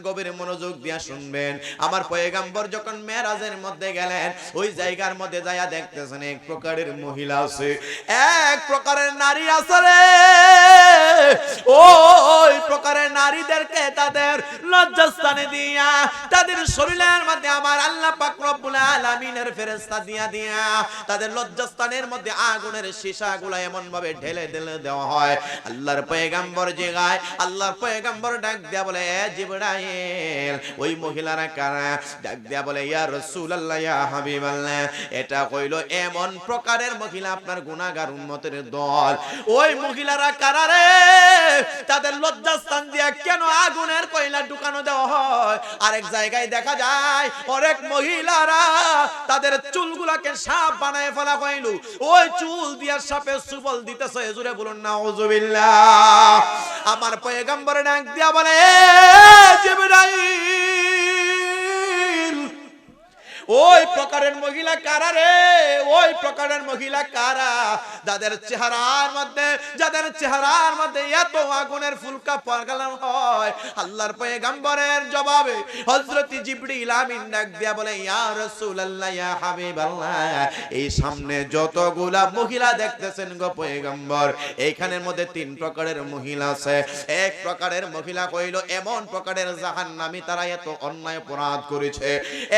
গভীর মনোযোগ দিয়া শুনবেন। আমার পয়গম্বর যখন মেরাজের মধ্যে গেলেন, ওই জায়গার মধ্যে যায়া দেখতেছেন এক প্রকারের মহিলা আছে, এক প্রকারের নারী আছে রে। ওই প্রকারের নারীদেরকে তাদের লজ্জাস্থানে দিয়া, তাদের শরীরের মধ্যে আমার আল্লাহ পাক রব্বুল আলামিনের ফেরেশতা দিয়া দিয়া তাদের লজ্জাস্থানের মধ্যে আগুনের সীসাগুলো এমন ভাবে ঢেলে ঢেলে দেওয়া হয়। আল্লাহর পয়গম্বর জিগায়, আল্লাহর পয়গম্বর ডাক দিয়া বলে, এ জিবরাইল, ওই মহিলারা কারা? ডাক দিয়া বলে, ইয়া রাসূলুল্লাহ, ইয়া হাবিবাল্লাহ, এটা কইল এমন প্রকারের মহিলা আপনার গুনাহগার উম্মতের দল। ওই মহিলারা কারা রে? তাদের লজ্জাস্থান দিয়ে কেন আগুনের কয়লা ঢুকানো দেওয়া হয়? আরেক জায়গায় দেখা যায় অনেক মহিলারা তাদের চুলগুলাকে সাপ বানায় ফেলা হইল, ওই চুল দিয়া সাপে সুবল দিতেছে। জোরে বলুন নাউজুবিল্লাহ। আমার পয়গম্বর ডাক দিয়া বলে, এ জিবরাইল, ওই প্রকারের মহিলা কারা রে? ওই প্রকারের মহিলা কারা? যাদের চেহারার মধ্যে এত আগুনের ফুলকা পাগালাম হয়। আল্লাহর পয়গম্বরের জবাবে হযরত জিবরিল আমিন ডাক দিয়া বলে, ইয়া রাসূলুল্লাহ, ইয়া হাবিবাল্লাহ, এই সামনে যতগুলা মহিলা দেখতেছেন গো পয়গম্বর, এইখানের মধ্যে তিন প্রকারের মহিলা আছে। এক প্রকারের মহিলা কইল এমন প্রকারের জাহান্নামী, তারা এত অন্যায় অপরাধ করেছে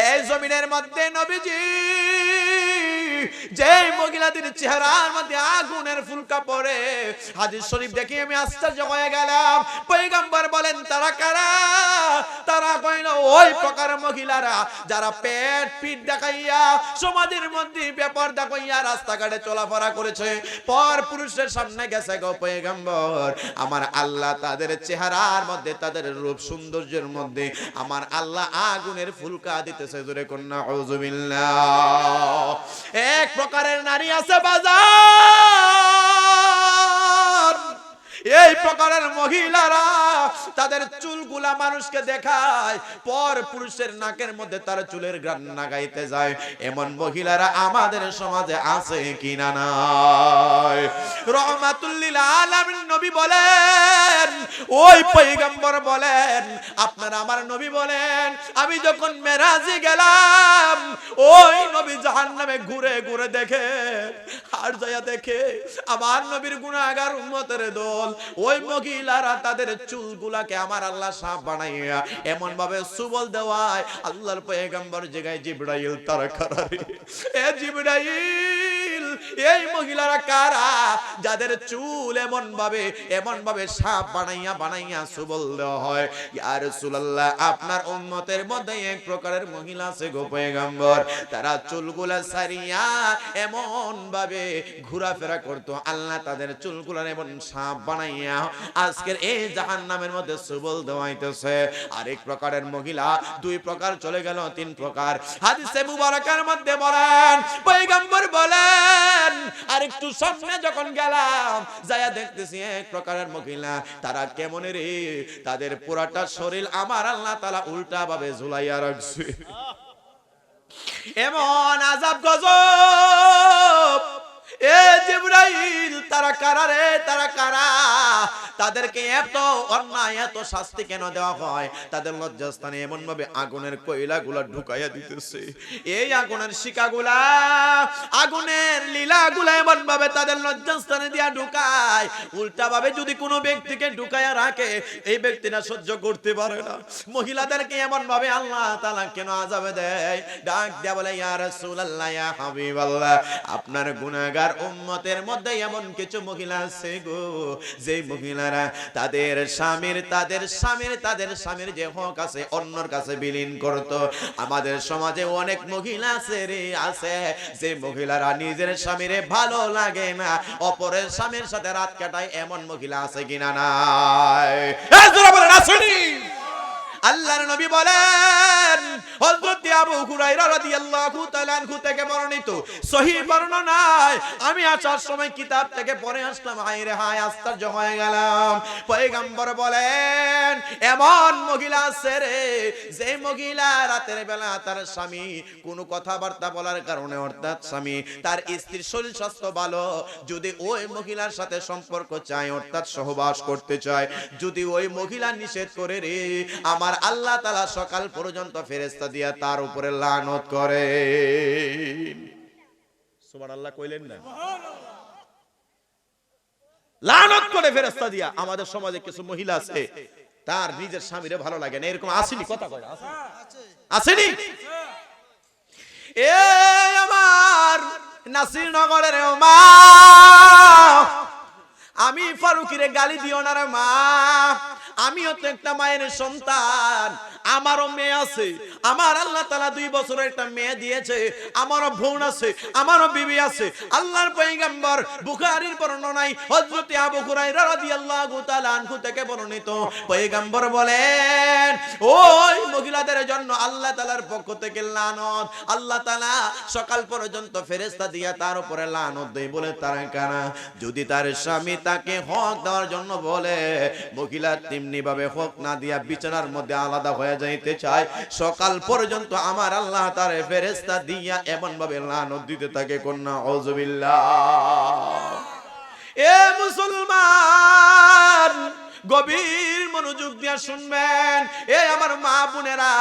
এই জমিনের মধ্যে নবীজি যে মহিলাদের চেহারার মধ্যে আগুনের ফুলকা পড়ে, হাদিস শরীফ দেখে আমি আশ্চর্য হয়ে গেলাম। পয়গম্বর বলেন, তারা কারা? তারা কইল ওই প্রকার মহিলারা যারা পিঠ দেখাইয়া সমাজের মধ্যে বেপরদা কইয়া রাস্তাঘাটে চলাফেরা করেছে, পর পুরুষের সামনে গেছে গো পয়গম্বর। আমার আল্লাহ তাদের চেহারার মধ্যে, তাদের রূপ সৌন্দর্যের মধ্যে আমার আল্লাহ আগুনের ফুলকা দিতেছে। জোরে কন্যা আউযুবিল্লাহ। এক প্রকারের নারী আছে বাজার, এই প্রকারের মহিলারা তাদের চুলগুলা মানুষকে দেখায়, পর পুরুষের নাকের মধ্যে তার চুলের ঘ্রাণ লাগাইতে যায়। এমন মহিলারা আমাদের সমাজে আছে কিনা নাই? রহমাতুল লিল আলামিন নবী বলেন, ওই পয়গম্বর বলেন, আপনার আমার নবী বলেন, আমি যখন মেরাজে গেলাম, ওই নবী জাহান্নামে ঘুরে ঘুরে দেখে, আর যায়া দেখে আমার নবীর গুনাহগার উম্মতের দল, ওই মহিলারা তাদের চুলগুলাকে আমার আল্লাহ সাপ বানাইয়া এমন ভাবে সুবল দেওয়ায়। আল্লাহর পয়গম্বর জিগায়, জিবরাইল, তারা কারা রে? এ জিবরাইল, এই মহিলারা কারা যাদের চুল এমন ভাবে সাপ বানাইয়া বানাইয়া সুবল দেওয়া হয়? ইয়া রাসূলুল্লাহ, আপনার উম্মতের মধ্যে এক প্রকারের মহিলা আছে গো পয়গম্বর, তারা চুলগুলা ছাড়িয়া এমন ভাবে ঘোরাফেরা করতো, আল্লাহ তাদের চুলগুলার এমন সাপ বানাইয়া আজকের এই জাহান্নামের মধ্যে সুবল দেওয়াইতেছে। আরেক প্রকারের মহিলা, দুই প্রকার চলে গেল, তিন প্রকার। হাদিসে মুবারকার মধ্যে বলেন, পয়গম্বর বলেন, আরেকটু সামনে যখন গেলাম, যায়া দেখতেছি এক প্রকারের মহিলা, তারা কেমন রে? তাদের পুরাটা শরীর আমার আল্লাহ তাআলা উল্টা ভাবে ঝুলাইয়া রাখছে। এমন আযাব গজব। এ জিবরাইল, তারা কারা রে? তারা কারা? তাদেরকে এত অন্যায়, এত শাস্তি কেন দেওয়া হয়? তাদের লজ্জাস্থানে এমন ভাবে আগুনের কয়লাগুলা ঢুকাইয়া দিতেছে, এই আগুনের শিকাগুলা, আগুনের লীলাগুলা এমন ভাবে তাদের লজ্জাস্থানে দিয়া ঢুকায়, উল্টা ভাবে যদি কোনো ব্যক্তিকে ঢুকাইয়া রাখে, এই ব্যক্তিটা সহ্য করতে পারে না। মহিলাদেরকে এমন ভাবে আল্লাহ তাআলা কেন আযাবে দেয়? ডাক দিয়া বলে, ইয়া রাসূলুল্লাহ, ইয়া হাবিবাল্লাহ, আপনার গুনাহগার উম্মতের মধ্যে এমন কিছু মহিলা আছে গো, যে মহিলারা তাদের স্বামীর যে হক আছে অন্যর কাছে বিলীন করত। আমাদের সমাজে অনেক মহিলা আছে রে, আছে যে মহিলারা নিজের স্বামীরে ভালো লাগে না, অপরের স্বামীর সাথে রাত কাটায়, এমন মহিলা আছে কিনা নাই? আল্লাহর নবী বলেন, হযরত আবু হুরায়রা রাদিয়াল্লাহু তাআলা আনহু থেকে বর্ণিত সহিহ বর্ণনায়, আমি আসার সময় কিতাব থেকে পড়ে আসলাম, হায় রে হায়, আশ্চর্য হয়ে গেলাম। পয়গম্বর বলেন, এমন মহিলা আছে রে, যে মহিলা রাতের বেলা তার স্বামী কোনো কথাবার্তা বলার কারণে, অর্থাৎ স্বামী তার স্ত্রীর শরীর স্বাস্থ্য ভালো, যদি ওই মহিলার সাথে সম্পর্ক চায়, অর্থাৎ সহবাস করতে চায়, যদি ওই মহিলা নিষেধ করে রে, আমার আল্লাহ তাআলা সকাল পর্যন্ত ফেরেশতা দিয়া তার উপরে লানত করে। সুবহানাল্লাহ কইলেন না? লানত করে ফেরেশতা দিয়া। আমাদের সমাজে কিছু মহিলা আছে তার নিজের স্বামীরে ভালো লাগে না, এরকম আসেনি? কথা কয় আসেনি? এ আমার নাসিরনগরের মা, আমি ফারুকিরে গালি দিও না রে মা, আমিও তো একটা মায়ের সন্তান, আমারও মেয়ে আছে, আমার আল্লাহ তাআলা 2 বছরের একটা মেয়ে দিয়েছে, আমারও বোন আছে, আমারও বিবি আছে। আল্লাহর পয়গম্বর বুখারীর বর্ণনায় হযরত আবু হুরায়রা রাদিয়াল্লাহু তাআলা আনহু থেকে বর্ণিত, পয়গম্বর বলেন ওই মহিলাদের জন্য আল্লাহ তাআলার পক্ষ থেকে লানত। আল্লাহ তাআলা সকাল পর্যন্ত ফেরেশতা দিয়া তার উপরে লানত দেয়। বলে তার কারণ যদি তার স্বামী তাকে হক দেওয়ার জন্য বলে, মহিলা তেমনি ভাবে হক না দিয়া বিছানার মধ্যে আলাদা হয়ে যাইতে চায়, সকাল পর্যন্ত আমার আল্লাহ তার ফেরেশতা দিয়া এমন ভাবে লানত দিতে থাকে। কন্যা আউযুবিল্লাহ। এ মুসলমান, গভীর মনোযোগ দিয়ে শুনবেন। এ আমার মা বোনেরা,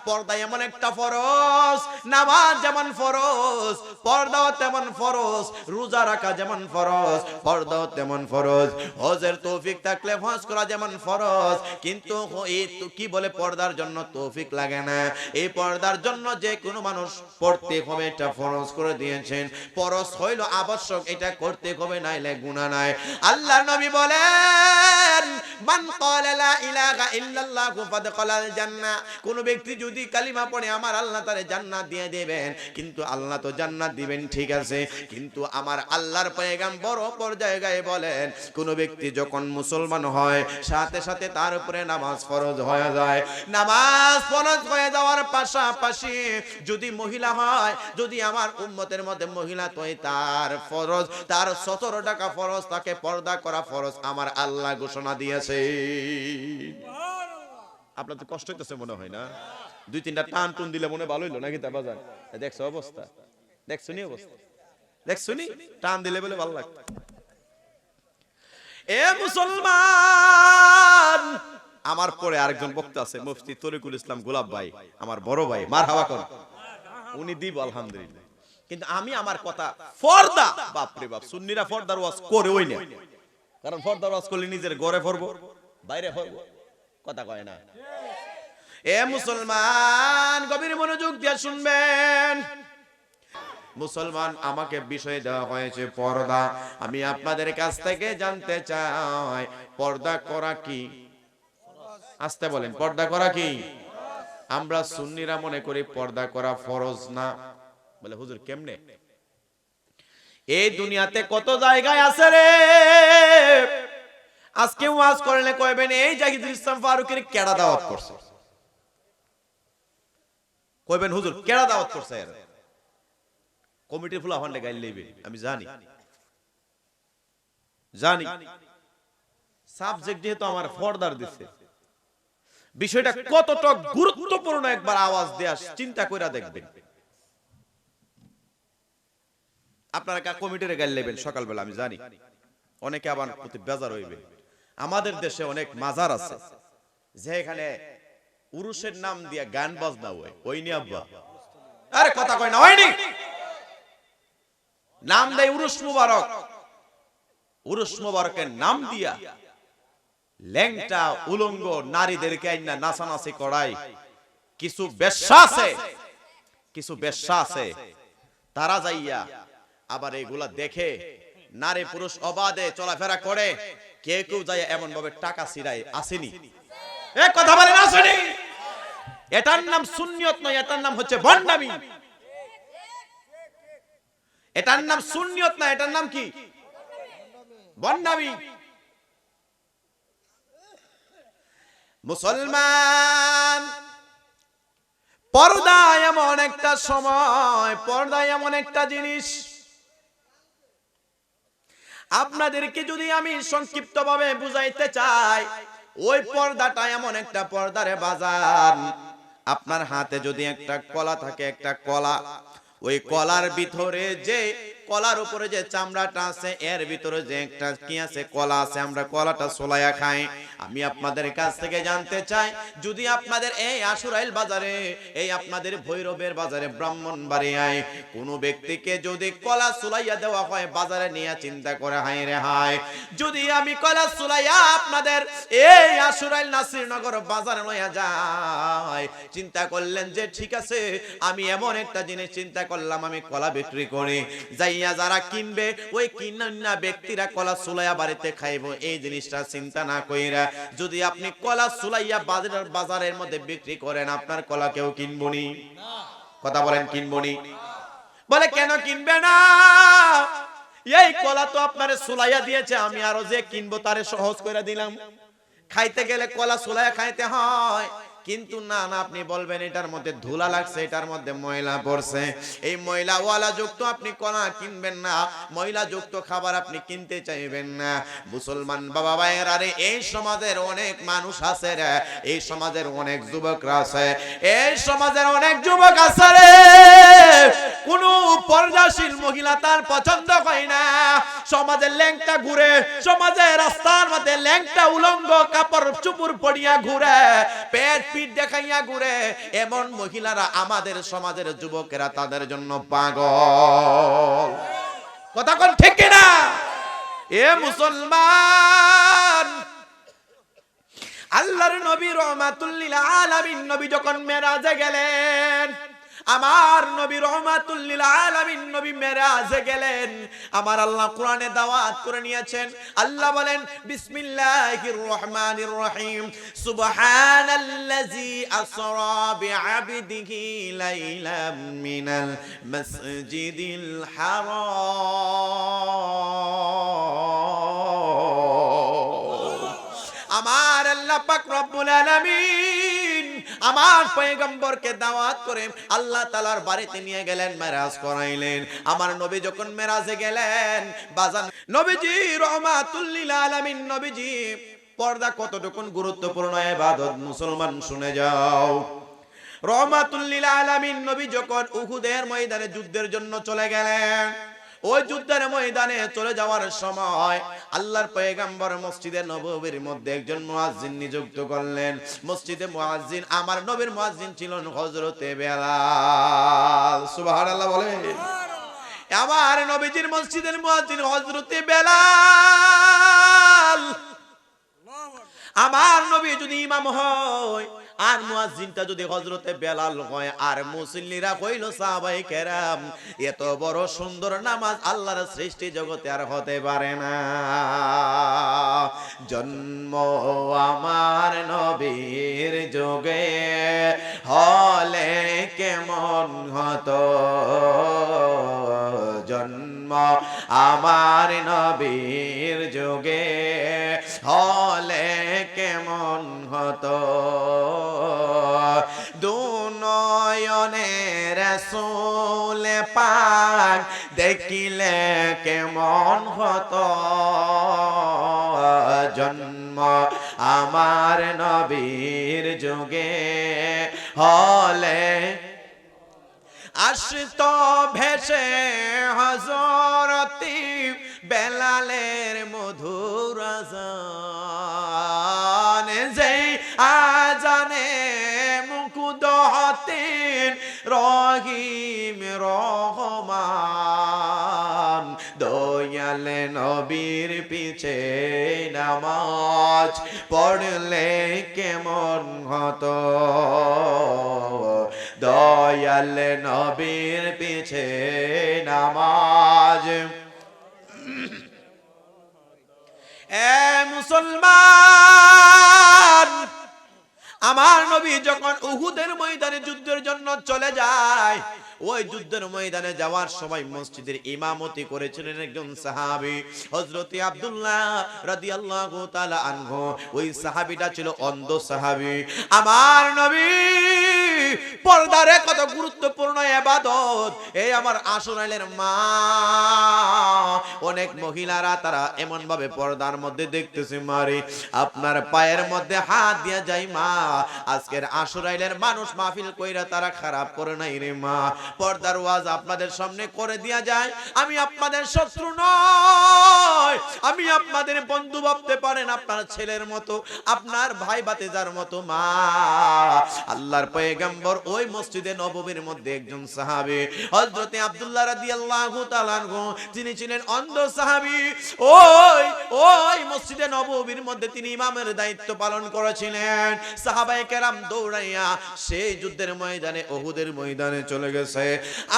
পর্দা এমন একটা ফরজ, নামাজ যেমন ফরজ, পর্দাও তেমন ফরজ, রোজা রাখা যেমন ফরজ, পর্দাও তেমন ফরজ, হজের তৌফিক থাকলে হজ করা যেমন ফরজ। কিন্তু এই তো কি বলে, পর্দার জন্য তৌফিক লাগে না। এই পর্দার জন্য যে কোনো মানুষ পড়তে হবে, এটা ফরজ করে দিয়েছেন। ফরজ হইল আবশ্যক, এটা করতে হবে, নাইলে গুনাহ নাই। আল্লাহ নবী বলেন মান ক্বালা লা ইলাহা ইল্লাল্লাহু ফাদখালাল জান্নাহ, কোন ব্যক্তি যদি কালিমা পড়ে আমার আল্লাহ তারে জান্নাত দিয়ে দিবেন। কিন্তু আল্লাহ তো জান্নাত দিবেন ঠিক আছে, কিন্তু আমার আল্লাহর পয়গম্বর অপর জায়গায় বলেন কোন ব্যক্তি যখন মুসলমান হয় সাথে সাথে তার উপরে নামাজ ফরজ হয়ে যায়। নামাজ ফরজ হয়ে যাওয়ার পাশাপাশি যদি মহিলা হয়, যদি আমার উম্মতের মধ্যে মহিলা তো তার ফরজ, তার 17 টাকা ফরজ, তাকে পর্দা করা ফরজ আমার আল্লাহ ঘোষণা দিয়েছে। আপনার তো কষ্ট হইতেছে মনে হয় না? 2-3টা টান টুন দিলে মনে ভালো হইলো নাকি? তা বাজান দেখছো অবস্থা, দেখছো নি অবস্থা, দেখছো নি টান দিলে বলে ভালো লাগতো। এ মুসলমান, আমার পরে আরেকজন বক্তা আছে মুফতি তরিকুল ইসলাম গোলাপ ভাই, আমার বড় ভাই, মারহাবা কর, উনি দিব আলহামদুলিল্লাহ। কিন্তু আমি আমার কথা পর্দা, বাপরে বাপ, সুন্নিরা পর্দার ওয়াজ করে ওই না, কারণ পর্দার ওয়াজ করলে নিজের ঘরে পড়বো, বাইরে পড়বো, কথা কয় না। এ মুসলমান, গভীর মনোযোগ দিয়ে শুনবেন। মুসলমান, আমাকে বিষয় দেওয়া হয়েছে পর্দা। আমি আপনাদের কাছ থেকে জানতে চাই পর্দা করা কি? আসতে বলেন, পর্দা করা কি? আমরা সুন্নিরা মনে করি পর্দা করা ফরজ না। বলে হুজুর কেমনে? এই দুনিয়াতে কত জায়গায় আছে রে, আজকে ওয়াজ করলে কইবেন এই জাহিদুল ইসলাম ফারুকের কেডা দাওয়াত করছে, কইবেন হুজুর কেডা দাওয়াত করছে, এর কমিটির ফুলা হন্ডে গাইল লইবে। আমি জানি জানি সাবজেক্ট যেহেতু আমার পর্দার দিছে, বিষয়টা কতটা গুরুত্বপূর্ণ একবার আওয়াজ দেয়া চিন্তা কইরা দেখবেন। আপনারা কমিটির গাইল লইবেন সকালবেলা, আমি জানি অনেকে আবার প্রতি বেজার হইবে। আমাদের দেশে অনেক মাজার আছে যেখানে উরুসের নাম দিয়া গান বাজনা হয়, ওইনি আব্বা, আরে কথা কয় না, হয়নি, নাম দেয় উরুস মুবারক, উরুস মুবারকের নাম দিয়া ল্যাংটা উলঙ্গ নারীদেরকে আইনা নাচানাচি করায়। কিছু বেশ্যা আছে, কিছু বেশ্যা আছে, তারা যাইয়া আবার এগুলা দেখে নারী পুরুষ অবাধে চলাফেরা করে, কেউ কেউ যায় এমন ভাবে টাকা ছিড়ায়। আসেনি? এ কথা বলেন, আসেনি? এটার নাম সুন্নিয়ত নয়, এটার নাম হচ্ছে ভণ্ডামি। এটার নাম সুন্নিয়ত না, এটার নাম কি? ভণ্ডামি। মুসলমান, পর্দা এমন একটা সময়, পর্দা এমন একটা জিনিস, আপনাদেরকে যদি আমি সংক্ষিপ্ত ভাবে বুঝাইতে চাই, ওই পর্দাটা এমন একটা পর্দারে বাজান। আপনার হাতে যদি একটা কলা থাকে, একটা কলা, ওই কলার ভিতরে যে কলার উপরে যে চামড়াটা আছে এর ভিতরে যে একটা কি আছে কলা আছে, আমরা কলাটা সোলায়া খাই। আমি আপনাদের কাছ থেকে জানতে চাই, যদি আপনাদের এই আশুরাইল বাজারে, এই আপনাদের ভৈরবের বাজারে, ব্রাহ্মণবাড়িয়ায় কোনো ব্যক্তিকে যদি কলা সোলাইয়া দেওয়া হয় বাজারে নিয়ে, চিন্তা করে হায় রে হায়, যদি আমি কলা সোলাইয়া আপনাদের এই আশুরাইল নাসিরনগর বাজারে লইয়া যাই, চিন্তা করলেন যে ঠিক আছে আমি এমন একটা জিনিস চিন্তা করলাম, আমি কলা বিক্রি করি, যাইয়া যারা কিনবে ওই কিনা ব্যক্তিরা কলা সুলাইয়া বাড়িতে খাইবো, এই জিনিসটা চিন্তা না কইরা যদি আপনি কলা সুলাইয়া বাজারের মধ্যে বিক্রি করেন, আপনার কলা কেউ কিনবনি? কথা বলেন, কিনবনি? বলে কেন কিনবে না? এই কলা তো আপনার সুলাইয়া দিয়েছে, আমি আরো যে কিনবো তারে সহজ করে দিলাম। খাইতে গেলে কলা সুলাইয়া খাইতে হয়, কিন্তু না না আপনি বলবেন এটার মধ্যে ধুলা লাগছে, এটার মধ্যে ময়লা পড়ছে, এই ময়লা ওয়ালা যুক্ত আপনি কলা কিনবেন না, ময়লা যুক্ত খাবার আপনি কিনতে চাইবেন না। মুসলমান বাবা ভাইয়ের, আরে এই সমাজের অনেক মানুষ আছে রে, এই সমাজের অনেক যুবকরা আছে, এই সমাজের অনেক যুবক আছে রে, কোন পর্দাশীল মহিলা তার পছন্দ হয় না, সমাজের ল্যাংটা ঘুরে, সমাজের রাস্তার মধ্যে ল্যাংটা উলঙ্গ কাপড় চুপুর পড়িয়া ঘুরে, পেট পিঠ দেখাইয়া ঘুরে, এমন মহিলারা আমাদের সমাজের যুবকেরা তাদের জন্য পাগল। কথা কোন ঠিক কিনা? এ মুসলমান, আল্লাহর নবী রহমাতুল লিল আলামিন নবী যখন মেরাজে গেলেন, আমার নবী রহমাতুল লিল আলামিন নবী মেরাজে গেলেন, আমার আল্লাহ কোরআনে দাওয়াত করে নিয়েছেন। আল্লাহ বলেন বিসমিল্লাহির রহমানির রহিম, সুবহানাল্লাযী আসরা বিআবদিহি লাইলাম মিনাল মাসজিদিল হারাম। আমার আল্লাহ পাক রব্বুল আলামিন আমার পয়গম্বরকে দাওয়াত করে আল্লাহ তাআলার বাড়িতে নিয়ে গেলেন, মেরাজ করাইলেন। আমার নবী যখন মেরাজে গেলেন, বাজান নবীজি রহমাতুল লিল আলামিন নবীজি পর্দা কতটুকু গুরুত্বপূর্ণ ইবাদত মুসলমান শুনে যাও। রহমাতুল লিল আলামিন নবী যখন উহুদের ময়দানে যুদ্ধের জন্য চলে গেলেন, ওই যুদ্ধের ময়দানে চলে যাওয়ার সময় আল্লাহর পয়গম্বর মসজিদে নববীর মধ্যে একজন মুয়াজ্জিন নিযুক্ত করলেন। মসজিদে মুয়াজ্জিন, আমার নবীর মুয়াজ্জিন ছিলেন হযরতে বেলাল। সুবহানাল্লাহ বলেন। আমার নবীজির মসজিদের মুয়াজ্জিন হযরতে বেলাল। আমার নবী যদি ইমাম হয় আর মুয়াজ্জিনটা যদি হযরতে বেলাল হয়, আর মুসল্লিরা হইল সাহাবায়ে কেরাম, এত বড় সুন্দর নামাজ আল্লাহর সৃষ্টি জগতে আর হতে পারে না। জন্ম আমার নবীর যুগে হলে কেমন হতো, জন্ম আমার নবীর যুগে হলে কেমন হতো, দুনয়নে রাসূল পাক দেখিলে কেমন হতো, জন্ম আমার নবীর যুগে হলে আসতো ভেসে হযরতি বেলালের মধুর আযান, যেই আযানে মুকুদ হতেন রহিম রহমান, দয়াল নবীর পিছে নামাজ পড়লে কেমন হতো, দয়াল নবীর পিছে নামাজ। এ মুসলমান, আমার নবী যখন উহুদের ময়দানে যুদ্ধের জন্য চলে যায়, ওই যুদ্ধের ময়দানে যাওয়ার সময় মসজিদের ইমামতি করেছিলেন একজন সাহাবী হযরত আব্দুল্লাহ রাদিয়াল্লাহু তাআলা আনহু। ওই সাহাবীটা ছিল অন্ধ সাহাবী। আমার নবী পর্দারে কত গুরুত্বপূর্ণ ইবাদত। এই আমার আশুরাইলের মা, অনেক মহিলারা তারা এমন ভাবে পর্দার মধ্যে দেখতেছে মারে আপনার পায়ের মধ্যে হাত দিয়া যায় মা, আজকের আশুরাইলের মানুষ মাহফিল কইরা তারা খারাপ করে নাই রে মা, পর্দার ওয়াজ আপনাদের সামনে করে দিয়া যায়। আমি আপনাদের শত্রু নয়, আমি আপনাদের বন্ধু ভাবতে পারেন, আপনার ছেলের মতো, আপনার ভাই ভাতিজার মতো মা। আল্লাহর পয়গম্বর ওই মসজিদে নববীর মধ্যে একজন সাহাবী হযরতে আব্দুল্লাহ রাদিয়াল্লাহু তাআলা আনহু, তিনি ছিলেন অন্ধ সাহাবী। ওই মসজিদে নববীর মধ্যে তিনি ইমামের দায়িত্ব পালন করেছিলেন। সাহাবায়ে কেরাম দৌড়াইয়া সেই যুদ্ধের ময়দানে, উহুদের ময়দানে চলে গেছে।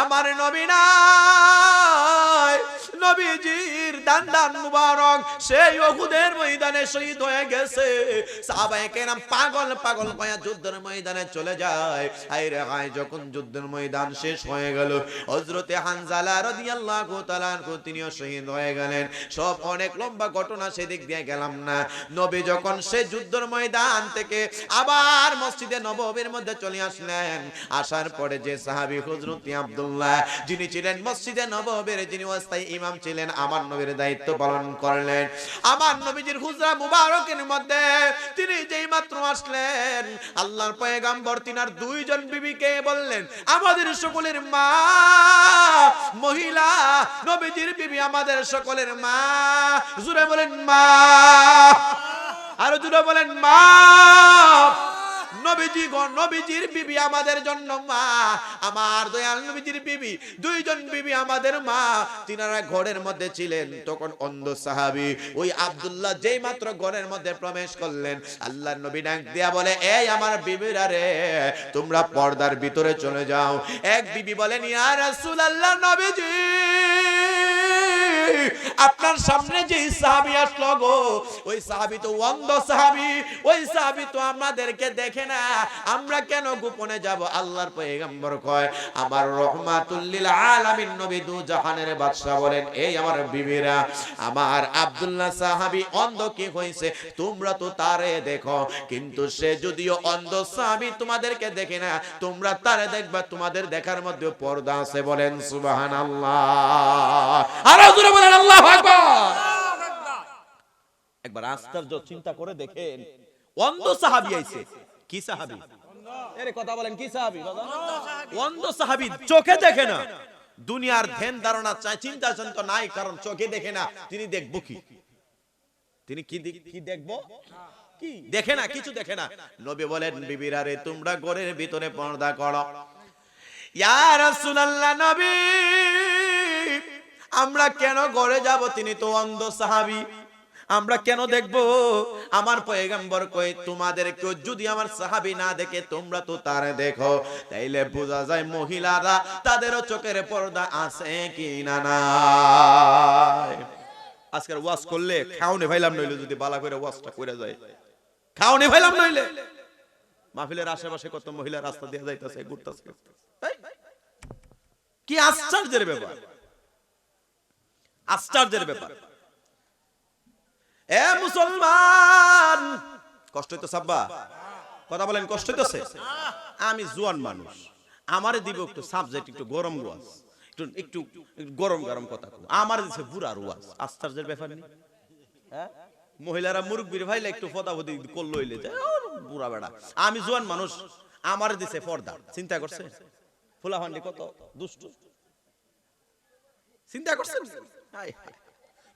আমার নবী নাই, নবীজির দান মুবারক সেই উহুদের ময়দানে শহীদ হয়ে গেছে। সাহাবায়ে কেরাম পাগল পাগল হয়ে যুদ্ধের ময়দানে চলে যায়। হায়রে হায়, যখন যুদ্ধের ময়দান শেষ হয়ে গেল, হযরতে হানজালা রাদিয়াল্লাহু তাআলা আনহু তিনিও শহীদ হয়ে গেলেন। সব অনেক লম্বা ঘটনা, সেদিক দিয়ে গেলাম না। নবী যখন সেই যুদ্ধের ময়দান থেকে আবার মসজিদে নববীর মধ্যে চলে আসলেন, আসার পরে যে সাহাবী হযরতে আব্দুল্লাহ, যিনি ছিলেন মসজিদে নববীর, যিনি অস্থায়ী ইমাম ছিলেন, আমার নবীর দায়িত্ব পালন করলেন। আমার নবীজির হুজরা মুবারকের মধ্যে তিনি যেই মাত্র আসলেন, আল্লাহর পয়গম্বর তিনার দুইজন বিবিকে বললেন, আমাদের সকলের মা, মহিলা নবীজির বিবি আমাদের সকলের মা। জোরে বলেন মা, আরো জোরে বলেন মা। নবীজির বিবি আমাদের জন্য মা, আমার দয়াল নবীজির বিবি, দুইজন বিবি আমাদের মা। তিনারা ঘরের মধ্যে ছিলেন, তখন অন্ধ সাহাবী ওই আব্দুল্লাহ যেই মাত্র ঘরের মধ্যে প্রবেশ করলেন, আল্লাহর নবী ডাক দিয়া বলে, এই আমার বিবিরা রে, তোমরা পর্দার ভিতরে চলে যাও। এক বিবি বলেন, ইয়া রাসূলুল্লাহ, নবীজি আপনার সামনে যে সাহাবী আসলো গো, ওই সাহাবী তো অন্ধ সাহাবী, ওই সাহাবী তো আমাদেরকে দেখে না, আমরা কেন গোপনে যাব? আল্লাহর পয়গম্বর কয়, আমার রহমাতুল লিল আলামিন নবী দু জাহানের বাদশা বলেন, এই আমার বিবিরা, আমার আব্দুল্লাহ সাহাবী অন্ধ কি হইছে, তোমরা তো তারে দেখো, কিন্তু সে যদিও অন্ধ সাহাবী তোমাদেরকে দেখে না, তোমরা তারে দেখবা, তোমাদের দেখার মধ্যে পর্দা আছে। বলেন সুবহানাল্লাহ, আরো জোরে বলেন আল্লাহু আকবার। একবার আশ্চর্য চিন্তা করে দেখেন, অন্ধ সাহাবী আইছে। কি সাহাবী? এর কথা বলেন, কি সাহাবী? অন্ধ সাহাবী, চোখে দেখে না, দুনিয়ার ধ্যান ধারণা চাই, চিন্তা চিন্তা নাই, কারণ চোখে দেখে না। তিনি দেখবো কি? তিনি কি দেখবো? কি দেখে না, কিছু দেখে না। নবী বলেন, বিবিরা রে, তোমরা ঘরের ভিতরে পর্দা করো। ইয়া রাসূলুল্লাহ, নবী আমরা কেন ঘরে যাব? তিনি তো অন্ধ সাহাবী, আমরা কেন দেখব? আমার পয়গম্বর কই, তোমাদেরকে যদি আমার সাহাবী না দেখে, তোমরা তো তারে দেখো, তাইলে বোঝা যায় মহিলারা তাদেরও চোখের পর্দা আছে কি না নাই। আজকের ওয়াজ করলে খাওনে ভাইলাম, নইলে যদি বালা করে ওয়াজটা কইরা যায়, খাওনে ভাইলাম, নইলে মাহফিলের আশেপাশে কত মহিলা রাস্তা দিয়ে যাইতাছে, ঘুরতাছে। কি আশ্চর্যের ব্যাপার, আশ্চর্যের ব্যাপার। এ মুসলমান, কষ্ট হইতেছে আব্বা? কথা বলেন, কষ্ট হইতেছে? আমি জোয়ান মানুষ, আমারে দিব একটু সাবজেক্ট, একটু গরম ওয়াজ, একটু গরম গরম কথা। আমার দিছে বুড়ার ওয়াজ, আশ্চর্যের ব্যাপার নেই। হ্যাঁ, মহিলারা মুরব্বির ভাইলে একটু ফদাফদি করলো, হইলে যায় বুড়া বেড়া। আমি জোয়ান মানুষ, আমার দিছে পর্দা। চিন্তা করছে ফুলাহান্ডি কত দুষ্টু, চিন্তা করছেন?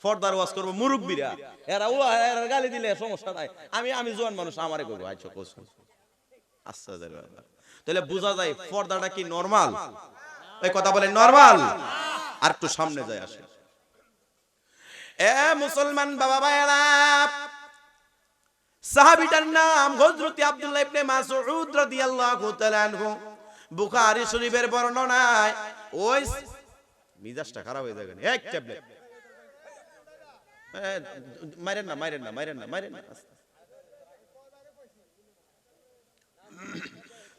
পর্দার ওয়াজ করবো মুরব্বিরা, এরা গালি দিলে সমস্যা নাই, আমি জোয়ান মানুষ, আমারে করবো। আচ্ছা, আচ্ছা, তাহলে বোঝা যায় পর্দাটা কি নরমাল? এই কথা বলেন, নরমাল? আর একটু সামনে যায় আসে। এ মুসলমান বাবা ভাইরা, সাহাবীটার নাম হযরত আব্দুল্লাহ ইবনে মাসউদ রাদিয়াল্লাহু তাআলা আনহু। বুখারী শরীফের বর্ণনায়, ওই মিজাজটা খারাপ হয়ে যায়, এক ট্যাবলেট মাইরেন না, মাইরেন না, মাইরেন না, মাইরেন না।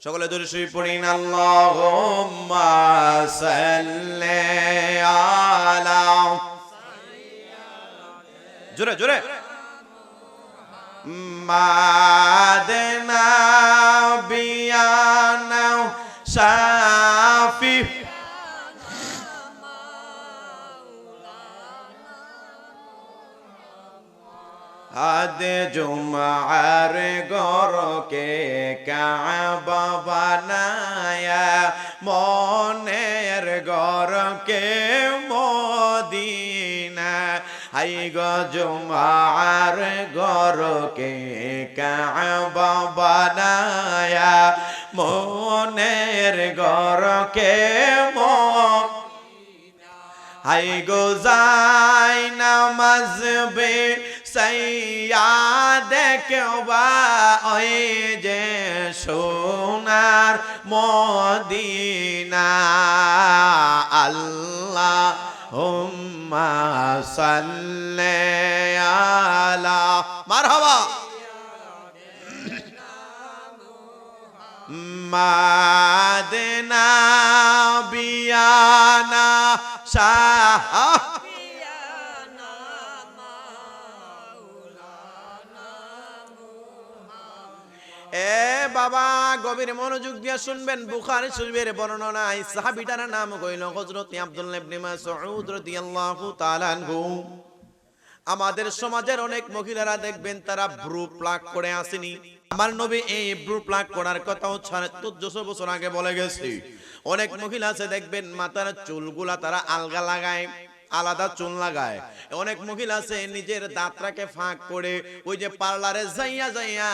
সকলে দরুদ শরীফ পড়িন, আল্লাহুম্মা সাল্লি আলা, জোরে জোরে, মাদনা বিয়ানা হাদ জুমার গরকে কাবা বানায়া মনের গরকে মদিনা হাই গো জুমার গরকে কাবা বানায়া মনের গরকে হাই গো যাই নামাজ বে সাইয়া দেখবা ওই যে সোনার মদিনা আল্লাহুম্মা সাল্লি আলা মারহাবা মাদিনা বিয়ানা শাহ এ বাবা গভীর মনোযোগ দিয়ে শুনবেন বুখারী শরীফের বর্ণনা এই সাহাবীটার নাম হইল হযরত আব্দুল্লাহ ইবনে মাসউদ রাদিয়াল্লাহু তাআলা আনহু আমাদের সমাজের অনেক মহিলারা দেখবেন তারা ব্রু প্লাক করে আসেনি আমার নবী এই ব্রু প্লাক করার কথাও 1400 বছর আগে বলে গেছে অনেক মহিলা আছে দেখবেন মাথার চুলগুলা তারা আলগা লাগায় আলাদা চুল লাগায় অনেক মহিলা আছে নিজের দাঁতটাকে ফাঁক করে ওই যে পার্লারে যাইয়া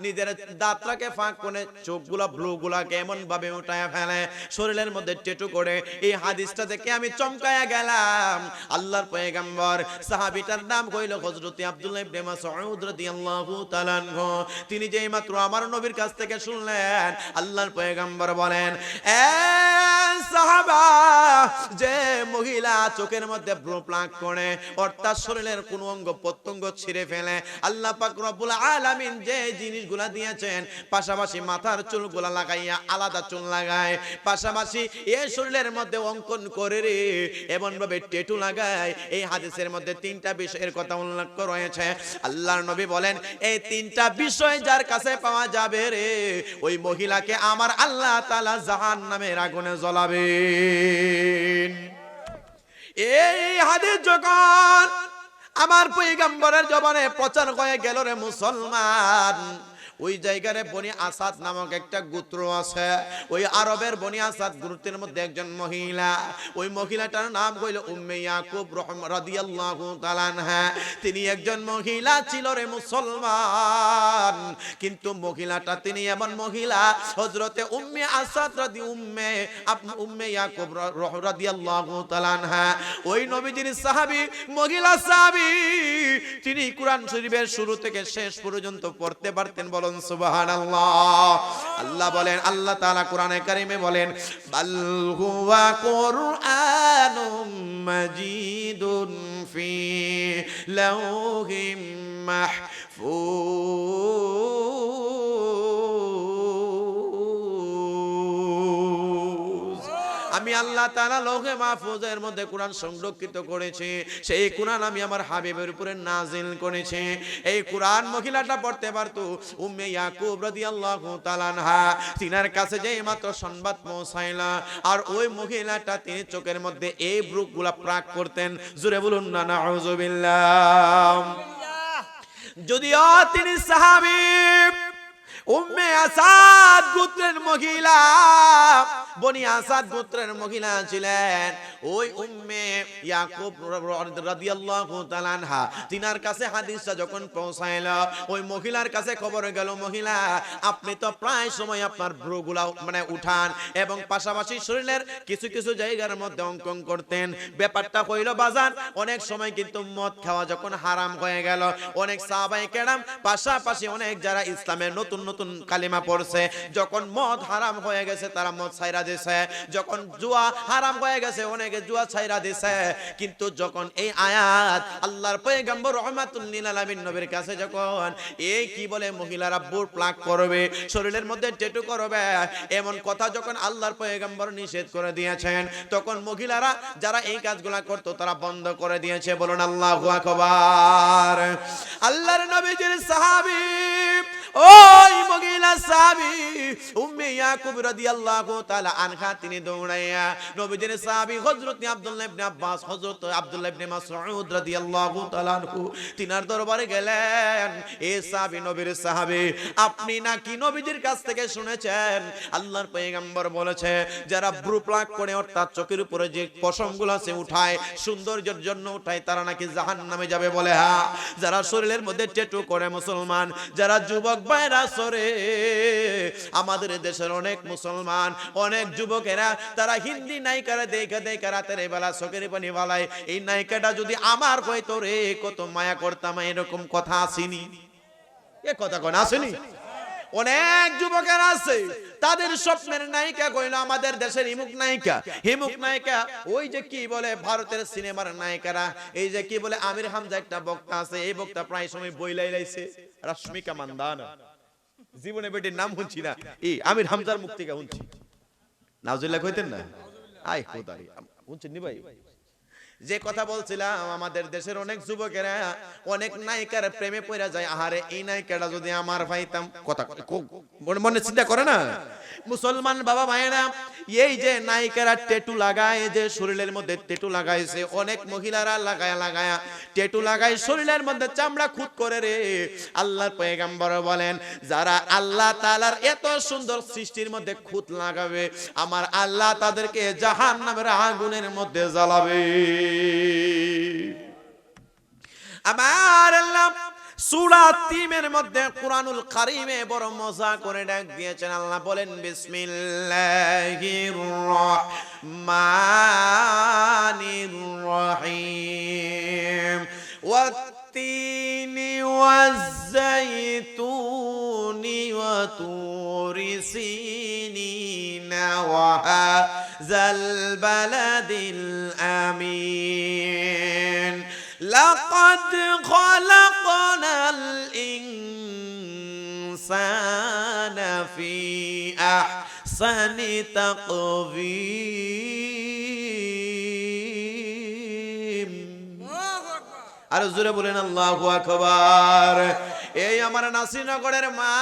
নিজের দাঁতটাকে ফাঁক করে চোখগুলা ব্লুগুলাকে এমন ভাবে উঠায়া ফেলে শরীরের মধ্যে ট্যাটু করে এই হাদিসটা দেখে আমি চমকায়া গেলাম আল্লাহর পয়গম্বর সাহাবীটার নাম কইল হযরত আব্দুল্লাহ ইবনে মাসউদ রাদিয়াল্লাহু তাআলা আনহু তিনি যেই মাত্র আমার নবীর কাছ থেকে শুনলেন আল্লাহর পয়গম্বর বলেন এ সাহাবা যে মহিলা চোখের মধ্যে ব্রু প্লাক করে অর্থাৎ শরীরের কোন অঙ্গ প্রত্যঙ্গ ছিঁড়ে ফেলে আল্লাহ পাক রব্বুল আলামিন যে জিনিসগুলা দিয়েছেন পাশাপাশি মাথার চুলগুলা লাগাইয়া আলাদা চুল লাগায় পাশাপাশি এই শরীরের মধ্যে অঙ্কন করে রে এমন ভাবে ট্যাটু লাগায় এই হাদিসের মধ্যে তিনটা বিষয়ের কথা উল্লেখ করা হয়েছে আল্লাহর নবী বলেন এই তিনটা বিষয় যার কাছে পাওয়া যাবে রে ওই মহিলাকে আমার আল্লাহ তাআলা জাহান্নামের আগুনে জ্বালাবেন এই হাদিস যখন আমার পয়গম্বরের জবানে প্রচার হয়ে গেল রে মুসলমান ওই জায়গায় বনি আসাদ নামক একটা গোত্র আছে ওই আরবের বনি আসাদ গোত্রের মধ্যে একজন মহিলা ওই মহিলাটার নাম হইল উম্মে ইয়াকুব রাদিয়াল্লাহু তাআলা আনহা তিনি একজন মহিলা ছিল রে মুসলমান কিন্তু মহিলাটা তিনি এমন মহিলা হযরতে উম্মে আসাদ উম্মে ইয়াকুব রাদিয়াল্লাহু তাআলা আনহা ওই নবীজির সাহাবী মহিলা সাহাবী তিনি কুরআন শরীফের শুরু থেকে শেষ পর্যন্ত পড়তে পারতেন সুবহানাল্লাহ আল্লাহ বলেন আল্লাহ তাআলা কোরআনে কারিমে বলেন বাল হুয়া কুরআনুম মাজিদুন ফি লাউহিম মাহফুজ আমি আল্লাহ তাআলা লৌহে মাহফুজের মধ্যে কোরআন সংরক্ষিত করেছি সেই কোরআন আমি আমার হাবিবের উপরে নাজিল করেছি এই কোরআন মহিলাটা পড়তে পারতো উম্মে ইয়াকুব রাদিয়াল্লাহু তাআলা আনহা তিনার কাছে যেই মাত্র সংবাদ পৌঁছাইলা আর ওই মহিলাটা তিনি চোখের মধ্যে এই ব্রুকগুলা প্রাক করতেন জোরে বলুন না নাউযুবিল্লাহ যদিও তিনি সাহাবী উম্মে আসাদ গোত্রের মহিলা বনি আসাদ গোত্রের মহিলা ছিলেন ওই উম্মে ইয়াকুব রাদিয়াল্লাহু তাআলা আনহা তিনার কাছে হাদিসটা যখন পৌঁছাইলো ওই মহিলার কাছে খবর গেল মহিলা আপনি তো প্রায় সময় আপনার ভ্রুগুলা মানে উঠান এবং পাশাপাশি শরীরের কিছু কিছু জায়গার মধ্যে অঙ্কন করতেন ব্যাপারটা কইলো বাজান অনেক সময় কিন্তু মদ খাওয়া যখন হারাম হয়ে গেল অনেক সাহাবায়ে কেরাম পাশাপাশি অনেক যারা ইসলামের নতুন নতুন কালিমা পড়ছে যখন মদ হারাম হয়ে গেছে তারা মদ ছাইরা দিয়েছে যখন জুয়া হারাম হয়ে গেছে অনেকে জুয়া ছাইরা দিয়েছে কিন্তু যখন এই আয়াত আল্লাহর পয়গম্বর রাহমাতুল লিল আলামিন নবীর কাছে যখন এই কি বলে মহিলারা বুর প্লাক করবে শরীরের মধ্যে ট্যাটু করবে এমন কথা যখন আল্লাহর পয়গম্বর নিষেধ করে দিয়েছেন তখন মহিলারা যারা এই কাজগুলা করত তারা বন্ধ করে দিয়েছে বলুন আল্লাহু আকবার আল্লাহর নবীজির সাহাবী ওই মহিলা সাহাবী উম্মে ইয়াকুব রাদিয়াল্লাহু তাআলা আনহা তিনি দৌড়াইয়া নবীজির সাহাবী হযরত আব্দুল্লাহ ইবনে আব্বাস হযরত আব্দুল্লাহ ইবনে মাসউদ রাদিয়াল্লাহু তাআলা আনহু তিনার দরবারে গেলেন। এই সাহাবী নবীর সাহাবী, আপনি নাকি নবীজির কাছ থেকে শুনেছেন আল্লাহর পয়গম্বর বলেছে যারা ব্রু প্লাক করে অর্থাৎ চোখের উপরে যে পশমগুলো আছে উঠায় সৌন্দর্যের জন্য উঠায় তারা নাকি জাহান্নামে যাবে বলে? হ্যাঁ। যারা শরীরের মধ্যে ট্যাটু করে মুসলমান, যারা যুবক ভাইরা সরে, আমাদের দেশের অনেক মুসলমান অনেক যুবকেরা তারা হিন্দি নায়িকারা দেখে দেখে রাতের বেলা চোখের পানি বালায়। এই নায়িকাটা যদি আমার হয়তো রে কত মায়া করতাম, এরকম কথা আসেনি? এ কথা কোন আসেনি? অনেক যুবকের আছে তাদের স্বপ্নের নায়িকা কইল আমাদের দেশের হিমুক নায়িকা। হিমুক নায়িকা ওই যে কি বলে ভারতের সিনেমার নায়িকারা, এই যে কি বলে আমির হামজা একটা বক্তা আছে, এই বক্তা প্রায় সময় বইলাই লাইছে রশ্মিকা মান্দানা। জীবনে বেটির নাম শুনছি না, এই আমির হামজার মুখ থেকে শুনছি। নাউজুবিল্লাহ কইতেন না? আয় খোদারি শুনছেন নি ভাই? যে কথা বলছিলাম আমাদের দেশের অনেক যুবকেরা অনেক নায়িকার প্রেমে পড়ে যায়। আহারে এই নায়িকাটা যদি আমার ভাইতাম, কথা মনে চিন্তা করে না মুসলমান বাবা ভাইয়েরা। এই যে নায়িকারা ট্যাটু লাগায়, যে শরীরের মধ্যে ট্যাটু লাগাইছে, অনেক মহিলারা লাগায়া ট্যাটু লাগায় শরীরের মধ্যে চামড়া খুদ করে রে। আল্লাহর পয়গম্বর বলেন যারা আল্লাহ তাআলার এত সুন্দর সৃষ্টির মধ্যে খুদ লাগাবে আমার আল্লাহ তাদেরকে জাহান্নামের আগুনের মধ্যে জ্বালাবে। আমার আল্লাহ সূরা তিমের মধ্যে কুরআনুল কারীমে বড় মজা করে ডাক দিয়েছেন। আল্লাহ বলেন বিসমিল্লাহির রহমানির রহিম ওয়াত-তিনি ওয়াজ-যাইতুনি ওয়া তুরি সিনিনা ওয়া হাযাল বালাদিল আমিন লাকাদ খালাকনাল ইনসানা ফি আহসানি তাকবীম। আর জোরে বলেন আল্লাহু আকবার। এই আমার নাসিরনগরের মা,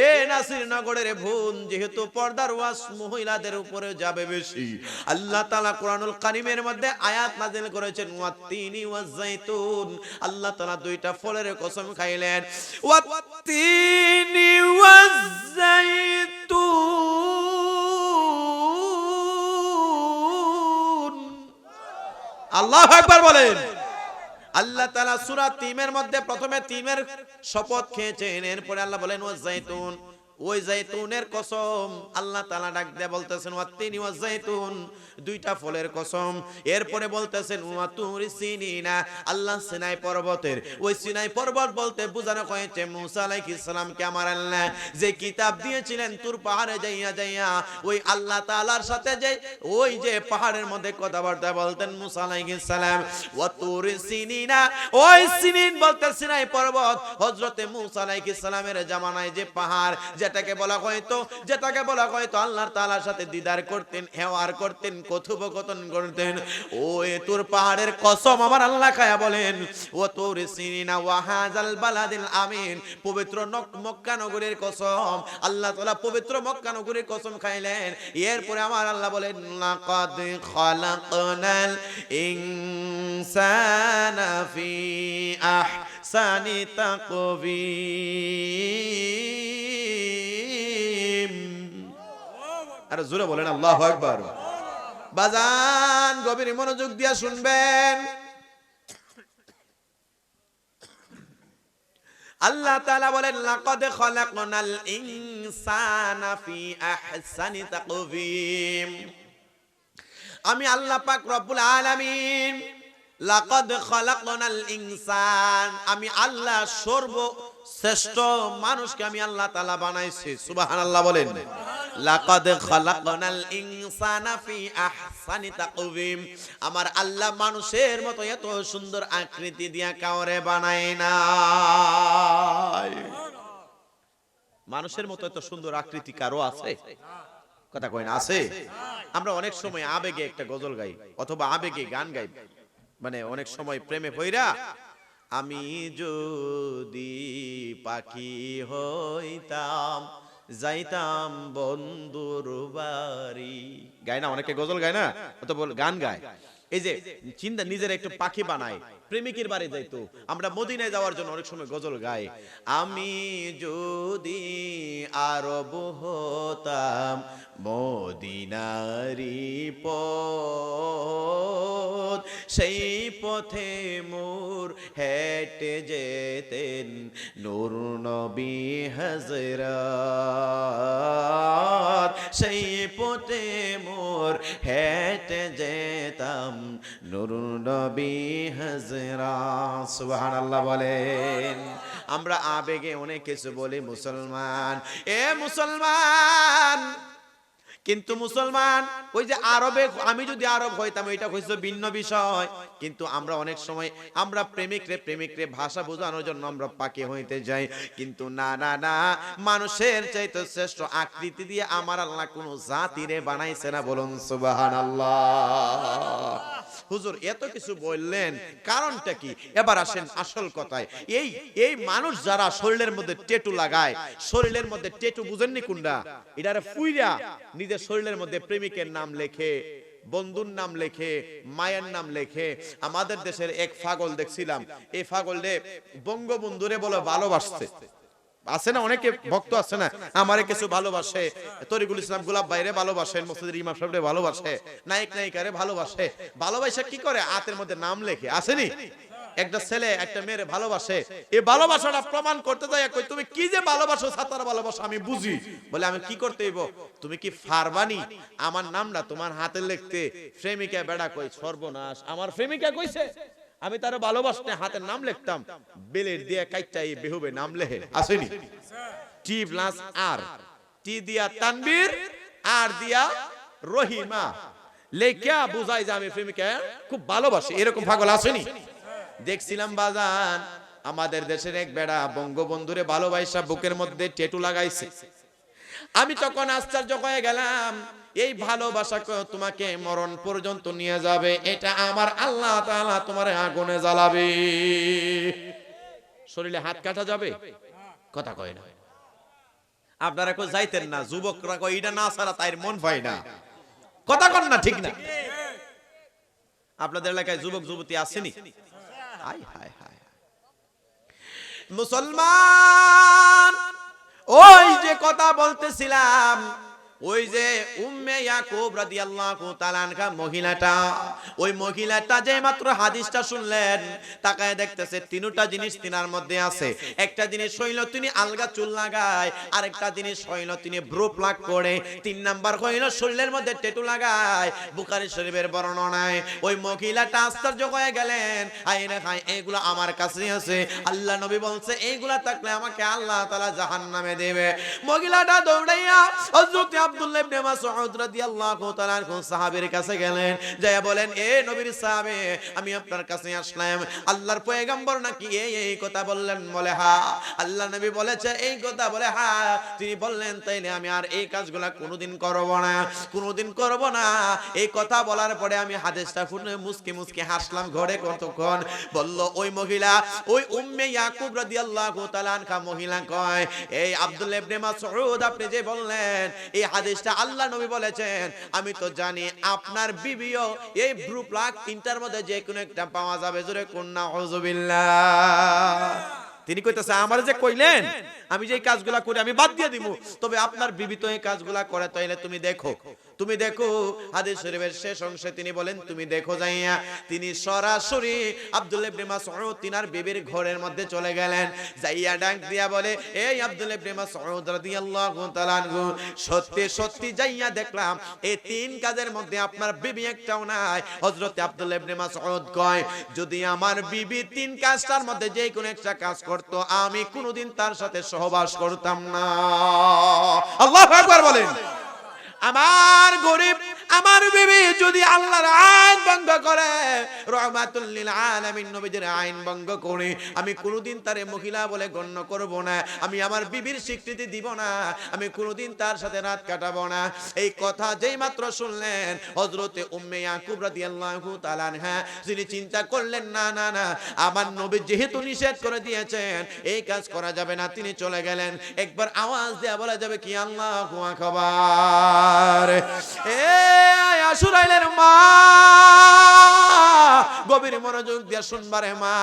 এ নাসিরনগরের বোন, যেহেতু পর্দার ওয়াজ মহিলাদের উপরে যাবে বেশি, আল্লাহ তাআলা কোরআনুল কারীমের মধ্যে আয়াত নাযিল করেছেন ওয়াত-তিনি ওয়াজ-যাইতুন। আল্লাহ তাআলা দুইটা ফলের কসম খাইলেন, ওয়াত-তিনি ওয়াজ-যাইতুন। আল্লাহু আকবার বলেন। আল্লাহ তাআলা সূরা তিমের মধ্যে প্রথমে তিমের শপথ খেয়েছেন, এরপরে আল্লাহ বলেন ওয়াজ-যাইতুন। ওই জাইতুনের কসম আল্লাহ তাআলা ডাক দিয়ে বলতেছেন ওয়াত-তিনি ওয়াজ-যাইতুন, দুইটা ফলের কসম। এরপরে বলতেছেন ওয়া তুরি সিনিনা, আল্লাহ সিনাই পর্বতের, ওই সিনাই পর্বত বলতে বোঝানো হয়েছে মুসা আলাইহিস সালামকে আমার আল্লাহ যে কিতাব দিয়েছিলেন তুর পাহাড়ে যাইয়া ওই আল্লাহ তাআলার সাথে যে ওই যে পাহাড়ের মধ্যে কথাবার্তা বলতেন মুসা আলাইহিস সালাম। ওয়া তুরি সিনিনা, ওই সিনিন বলতে সিনাই পর্বত হযরতে মুসা আলাইহিস সালামের জামানায় যে পাহাড়, যেটাকে বলা হয়তো আল্লাহর তাআলার সাথে দিদার করতেন, হেওয়ার করতেন, কথোপকথন করতেন। ওই তুর পাহাড়ের কসম আমার আল্লাহ খায়া বলেন ও তুর সিনিনা ওয়া হাযাল বালাদিল আমিন, পবিত্র মক্কা নগরীর কসম। আল্লাহ তাআলা পবিত্র মক্কা নগরীর কসম খাইলেন। এরপরে আমার আল্লাহ বলেন লাকাদ খালাকনাল ইনসানা ফি আহসানি তাকবীম। আর জোরে বলেন আল্লাহু আকবার। বাজান গভীর মনোযোগ দিয়া শুনবেন। আল্লাহ তাআলা বলেন লাকাদ খালাকনাল ইনসানা ফি আহসানি তাকবীম। আমি আল্লাহ পাক রব্বুল আলামিন লাকাদ খালাকনাল ইনসান, আমি আল্লাহ সর্বশ্রেষ্ঠ মানুষকে আমি আল্লাহ তাআলা বানাইছি। সুবহানাল্লাহ বলেন। লাকাদ খালাকনাল ইনসানা ফি আহসানি তাকওয়িম, আমার আল্লাহ মানুষের মতো এত সুন্দর আকৃতি দিয়া কাউরে বানায় নাই। মানুষের মতো এত সুন্দর আকৃতি কারো আছে? কথা কয় না আছে? আমরা অনেক সময় আবেগে একটা গজল গাই অথবা আবেগে গান গাই, মানে অনেক সময় প্রেমে পইরা আমি যদি পাখি হইতাম যাইতাম বন্ধুর বাড়ি। গায় না অনেকে, গজল গায় না, তো বল গান গায়। এই যে চিন্তা, নিজের একটু পাখি বানায়, প্রেমিকের বাড়ি যাইতো। আমরা মদিনায় যাওয়ার জন্য অনেক সময় গজল গাই, আমি যদি আরব হতাম মদিনারি পথ, সেই পথে মোর হেঁটে যেতেন নূর নবী হযরত, সেই পথে মোর হেঁটে যেতাম নূর নবী হযরত। সুবহানাল্লাহ বলেন। আমরা আবেগে অনেক কিছু বলি মুসলমান, এ মুসলমান, কিন্তু মুসলমান ওই যে আরবে, আমি যদি আরব হইতাম, এটা হইছে ভিন্ন বিষয়। কিন্তু আমরা অনেক সময় আমরা প্রেমিকরে ভাষা বোঝানোর জন্য আমরা পাখি হইতে যাই, কিন্তু না না না, মানুষের চাইতে শ্রেষ্ঠ আকৃতি দিয়ে আমার আল্লাহ কোন জাতিরে বানাইছে না, বলুন সুবহানাল্লাহ। হুজুর এত কিছু বললেন, কারণটা কি? এবার আসেন আসল কথায়। এই মানুষ যারা শরীরের মধ্যে ট্যাটু লাগায়, শরীরের মধ্যে ট্যাটু বুঝেননি কোনটা? এটারে ফুইরা নিজের শরীরের মধ্যে প্রেমিকের নাম লেখে, বন্ধুর নাম লেখে, মায়ের নাম লেখে। আমাদের দেশের এক পাগল দেখছিলাম, এই পাগলরে বঙ্গবন্ধুরে বলে ভালোবাসছে, আছে না অনেকে ভক্ত আছে না, আমারে কিছু ভালোবাসে, তরিকুল ইসলাম গোলাপ ভাইরে ভালোবাসেন, মসজিদের ইমাম সাহেবরে ভালোবাসে, নায়ক নায়িকারে ভালোবাসে। ভালোবাসা কি করে? হাতের মধ্যে নাম লেখে, আসেনি? একটা ছেলে একটা মেয়েরে ভালোবাসে, এই ভালোবাসাটা প্রমাণ করতে যায়, কই তুমি কি যে ভালোবাসো, সাতার ভালোবাসো আমি বুঝি। বলে আমি কি করতে হইব? তুমি কি ফারবানি আমার নামটা তোমার হাতে লিখতে? প্রেমিকা বেড়া কই, সর্বনাশ, আমার প্রেমিকা কইছে আমি তার ভালোবাসতে হাতের নাম লিখতাম, বেলের দিয়ে কাইটাই বেহুবে নাম লেখে, আসেনি? টি প্লাস আর, টি দিয়া তানবীর, আর দিয়া রহিমা, লেখা বুঝাই যে আমি প্রেমিকা খুব ভালোবাসি, এরকম পাগল আসেনি? দেখছিলাম বাজান, আমাদের দেশের এক বেড়া বঙ্গবন্ধুরে ভালোবাসা বুকের মধ্যে ট্যাটু লাগাইছে। আমি তখন আশ্চর্য হয়ে গেলাম, এই ভালোবাসা তোমাকে মরণ পর্যন্ত নিয়ে যাবে, এটা আমার আল্লাহ তাআলা তোমারে আগুনে জ্বালাবে। শরীরে হাত কাটা যাবে, কথা কয় না। আপনারা কই যাইতেন না, যুবকরা কই এটা না ছাড়া তাই মন পায় না, কথা কন না, ঠিক না? আপনাদের এলাকায় যুবক যুবতী আসেনি? হায় হায় হায় মুসলমান, ওই যে কথা বলতেছিলাম, ওই যে উম্মে ইয়াকুব রাদিয়াল্লাহু তাআলা আনহা মহিলাটা, ওই মহিলাটা যে মাত্র হাদিসটা শুনলেন, তাকায় দেখতেছে তিনটা জিনিস তিনার মধ্যে আছে। একটা জিনিস হইল তিনি আলগা চুল লাগায়, আরেকটা জিনিস হইল তিনি ব্রো প্লাক করে, তিন নাম্বার হইল শরীরের মধ্যে ট্যাটু লাগায়। বুখারী শরীফের বর্ণনায় ওই মহিলাটা আশ্চর্য হয়ে গেলেন, আইরে ভাই এগুলো আমার কাছে আছে, আল্লাহ নবী বলছে এইগুলা থাকলে আমাকে আল্লাহ তাআলা জাহান্নামে দেবে। মহিলাটা দৌড়াইয়া হযরত আব্দুল্লাহ ইবনে মাসউদ রাদিয়াল্লাহু তাআলা সাহাবীর কাছে গেলেন, যায় বলেন, এ নবীর সাহাবী, আমি আপনার কাছে আসলাম, আল্লাহর পয়গম্বর নাকি এই কথা বললেন? বলে হ্যাঁ। আল্লাহ নবী বলেছে এই কথা? বলে হ্যাঁ। তিনি বললেন, তাইলে আমি আর এই কাজগুলা কোনোদিন করব না, কোনোদিন করব না। এই কথা বলার পরে আমি হাদিসটা শুনে মুস্কি মুস্কি হাসলাম ঘরে। কতক্ষণ বলল ওই মহিলা, ওই উম্মে ইয়াকুব রাদিয়াল্লাহু তাআলা আনহা মহিলা কয়, এই আব্দুল্লাহ ইবনে মাসউদ আপনি যে বললেন এই হাদিসটা আল্লাহ নবী বলেছেন, আমি তো জানি আপনার বিবিও এই ব্রু প্লাক তিনটার মধ্যে যে কোনো একটা পাওয়া যাবে। জোরে কুন্না আউযুবিল্লাহ। তিনি কইতেছে আমার যে কইলেন আমি যে কাজগুলা করি আমি বাদ দিয়ে দিব, তবে আপনার বিবি তো এই কাজগুলা করে, তাইলে তুমি দেখো, তুমি দেখো। হাদিস শরীফের শেষ অংশে তিনি বলেন তুমি দেখো যাইয়া। তিনি সরাসরি আব্দুল্লাহ ইবনে মাসউদ তিনার বিবির ঘরের মধ্যে চলে গেলেন, যাইয়া ডাক দিয়া বলে, এই আব্দুল্লাহ ইবনে মাসউদ রাদিয়াল্লাহু তাআলা আনহু, সত্যি সত্যি যাইয়া দেখলাম এই তিন কাজের মধ্যে আপনার বিবি একটাও নাই। হযরত আব্দুল্লাহ ইবনে মাসউদ কয়, যদি আমার বিবি তিন কাজটার মধ্যে যে কোনো একটা কাজ করতো আমি কোনোদিন তার সাথে সহবাস করতাম না। আল্লাহু আকবার বলেন। আমার গরিব আমার বিবি যদি আল্লাহর আইন ভঙ্গ করে, রহমাতুল লিল আলামিন নবীজির আইন ভঙ্গ করে, আমি কোনোদিন তারে মহিলা বলে গণ্য করব না, আমি আমার বিবির স্বীকৃতি দিব না, আমি কোনোদিন তার সাথে রাত কাটাবো না। এই কথা যেই মাত্র শুনলেন হযরতে উম্মে ইয়াকুব রাদিয়াল্লাহু তাআলা আনহা, তিনি চিন্তা করলেন না না না, আমার নবী যেহেতু নিষেধ করে দিয়েছেন এই কাজ করা যাবে না, তিনি চলে গেলেন। একবার আওয়াজ দেয়া বলা যাবে কি আল্লাহু আকবার। আশুরাইলের মা গভীর মনোযোগ দিয়ে শুনবারে মা।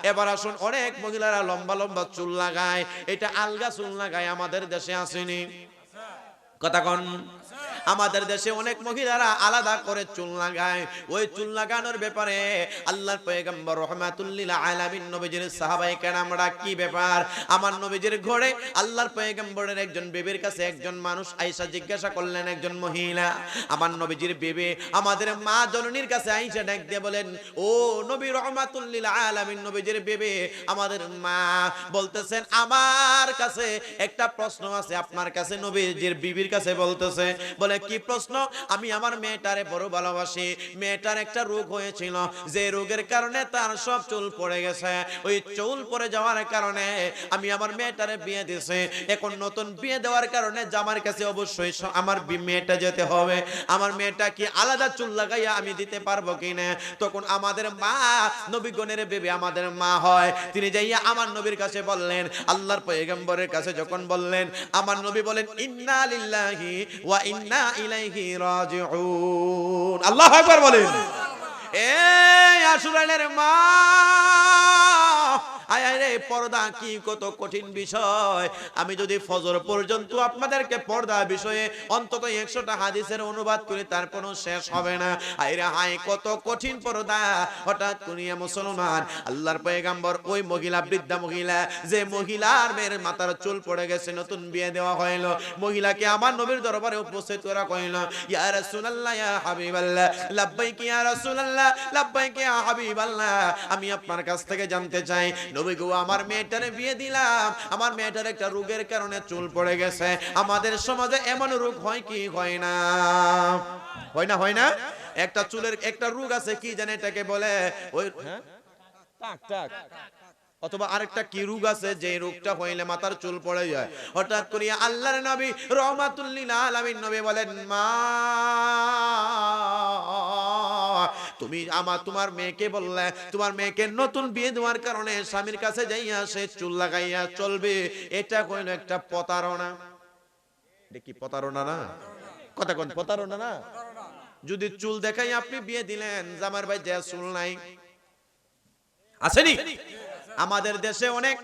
এবার আসুন, অনেক মহিলারা লম্বা লম্বা চুল লাগায়, এটা আলগা চুল লাগায়, আমাদের দেশে আসেনি কথা কোন? আমাদের দেশে অনেক মহিলারা আলাদা করে চুল লাগায়। ওই চুল লাগানোর ব্যাপারে আল্লাহর পয়গম্বর রাহমাতুল লিল আলামিন নবীজির সাহাবায়ে কেরামরা কি ব্যাপার, আমার নবীজির ঘরে আল্লাহর পয়গম্বরের একজন বিবির কাছে একজন মানুষ আয়েশা জিজ্ঞাসা করলেন, একজন মহিলা আমার নবীজির বিবি আমাদের মা জননীর কাছে আয়েশা ডাক দিয়ে বলেন, ও নবী রাহমাতুল লিল আলামিন নবীজির বিবি, আমাদের মা বলতেছেন আমার কাছে একটা প্রশ্ন আছে আপনার কাছে। নবীজির বিবির কাছে বলতেছে, বলে কি প্রশ্ন? আমি আমার মেয়েটারে বড় ভালোবাসি, মেয়েটার একটা রোগ হয়েছিল, যে রোগের কারণে তার সব চুল পড়ে গেছে, ওই চুল পড়ে যাওয়ার কারণে আমি আমার মেয়েটারে বিয়ে দিয়েছি। এখন নতুন বিয়ে দেওয়ার কারণে জামার কাছে অবশ্যই আমার মেয়েটা যেতে হবে, আমার মেয়েটা কি আলাদা চুল লাগাইয়া আমি দিতে পারবো কিনা? তখন আমাদের মা নবীগণের বিবি আমাদের মা হয়, তিনি যাইয়া আমার নবীর কাছে বললেন, আল্লাহর পয়গম্বরের কাছে যখন বললেন, আমার নবী বলেন ইন্না লিল্লাহি ওয়া ইন্না ইলাইহি রাজিউন। আল্লাহু আকবার বলেন। এই আশুরাইলের মা, আয় আয় রে, পর্দা কি কত কঠিন বিষয়। আমি যদি ফজর পর্যন্ত আপনাদেরকে পর্দা বিষয়ে অন্তত 100টা হাদিসের অনুবাদ করি তারপরও শেষ হবে না। আয় রে হায়, কত কঠিন পর্দা। হঠাৎ করিয়া মুসলমান আল্লাহর পয়গম্বর ওই মহিলা, বৃদ্ধা মহিলা, যে মহিলার মেয়ের মাথার চুল পড়ে গেছে, নতুন বিয়ে দেওয়া হইল, মহিলাকে আমার নবীর দরবারে উপস্থিত করা কইল, ইয়া রাসূলুল্লাহ ইয়া হাবিবাল্লাহ, লাব্বাইক ইয়া রাসূলুল্লাহ, লাব্বাইক ইয়া হাবিবাল্লাহ, আমি আপনার কাছ থেকে জানতে চাই নবী গো, আমার মেয়েটারে বিয়ে দিলাম, আমার মেয়েটার একটা রোগের কারণে চুল পড়ে গেছে, আমাদের সমাজে এমন রোগ হয় কি হয় না? হয় না? হয় না? একটা চুলের একটা রোগ আছে, কি জানে এটাকে বলে, ওই টাক টাক, অথবা আরেকটা কি রোগ আছে, যে রোগটা হইলে মাথার চুল পড়ে যায়। হঠাৎ করিয়া আল্লাহর নবী রাহমাতুল লিল আলামিন নবী বলেন, মা তুমি তোমার মেয়েকে বললে, তোমার মেয়েকে নতুন বিয়ে দেওয়ার কারণে স্বামীর কাছে যাইয়া সে চুল লাগাইয়া চলবে, এটা কইলো একটা প্রতারণা। এটা কি প্রতারণা না? কথা কোন প্রতারণা না? যদি চুল দেখাই আপনি বিয়ে দিলেন, জামার ভাই যে চুল নাই আসেনি? আমাদের দেশে অনেক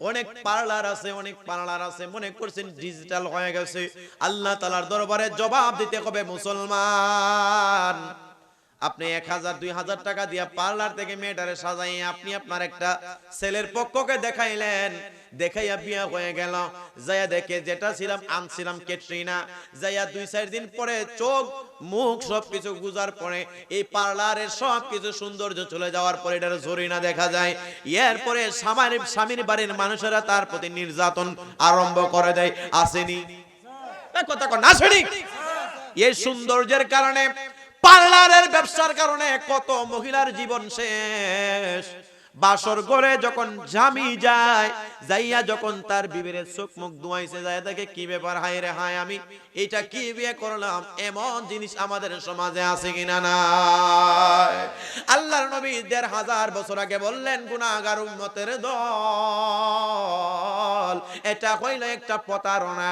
অনেক পার্লার আছে, অনেক পার্লার আছে, মনে করছেন ডিজিটাল হয়ে গেছে। আল্লাহ তাআলার দরবারে জবাব দিতে হবে মুসলমান। আপনি 1000-2000 টাকা দিয়া পার্লার থেকে মেয়েটারে সাজাইয়ে আপনি আপনার একটা ছেলের পক্ষকে দেখাইলেন, দেখাইয়া বিয়া হয়ে গেল, যাইয়া দেখে যেটা ছিলাম আনছিলাম ক্যাটরিনা, যাইয়া 2-4 দিন পরে চোখ মুখ সবকিছু গুজার পরে এই পার্লারের সবকিছু সৌন্দর্য চলে যাওয়ার পরে এটার জরিনা দেখা যায়। এরপরে স্বামীর বাড়ির মানুষেরা তার প্রতি নির্যাতন আরম্ভ করে দেয়। আসেনি? কথা কন আসেনি? এই সৌন্দর্যের কারণে, পার্লারের ব্যবসার কারণে কত মহিলার জীবন শেষ। বাসর ঘরে যখন স্বামী যায়, যাইয়া যখন তার বিবির চোখ মুখ ধোয়াইছে, যায় দেখে কি ব্যাপার, হায় রে হায়, আমি এটা কি বিয়ে করলাম, এমন জিনিস আমাদের সমাজে আছে কিনা না? আল্লাহর নবী 1500 বছর আগে বললেন, গুনাহগার উম্মতের দল, এটা হইল একটা প্রতারণা।